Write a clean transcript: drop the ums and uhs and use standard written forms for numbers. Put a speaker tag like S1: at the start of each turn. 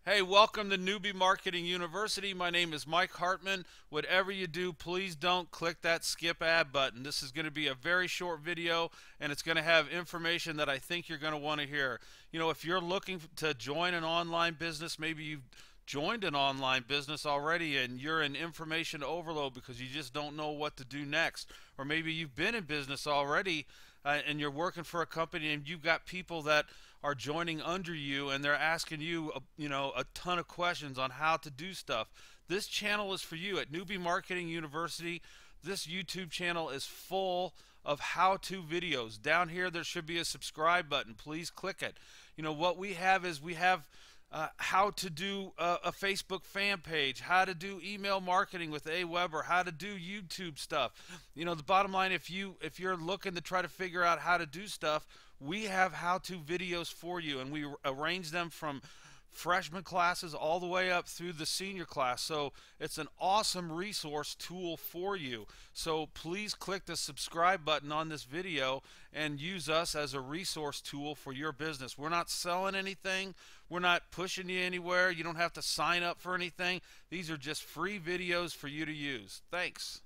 S1: Hey, welcome to Newbie Marketing University. My name is Mike Hartman. Whatever you do, please don't click that skip ad button. This is going to be a very short video and it's going to have information that I think you're going to want to hear. If you're looking to join an online business, maybe you've joined an online business already and you're in information overload because you just don't know what to do next. Or maybe you've been in business already and you're working for a company and you've got people that are joining under you and they're asking you, a ton of questions on how to do stuff. This channel is for you at Newbie Marketing University. This YouTube channel is full of how-to videos. Down here, there should be a subscribe button. Please click it. What we have is how to do a Facebook fan page, how to do email marketing with Aweber, how to do YouTube stuff. The bottom line, if you're looking to try to figure out how to do stuff, we have how-to videos for you, and we arrange them from freshman classes all the way up through the senior class. So it's an awesome resource tool for you. So please click the subscribe button on this video and use us as a resource tool for your business. We're not selling anything. We're not pushing you anywhere. You don't have to sign up for anything. These are just free videos for you to use. Thanks.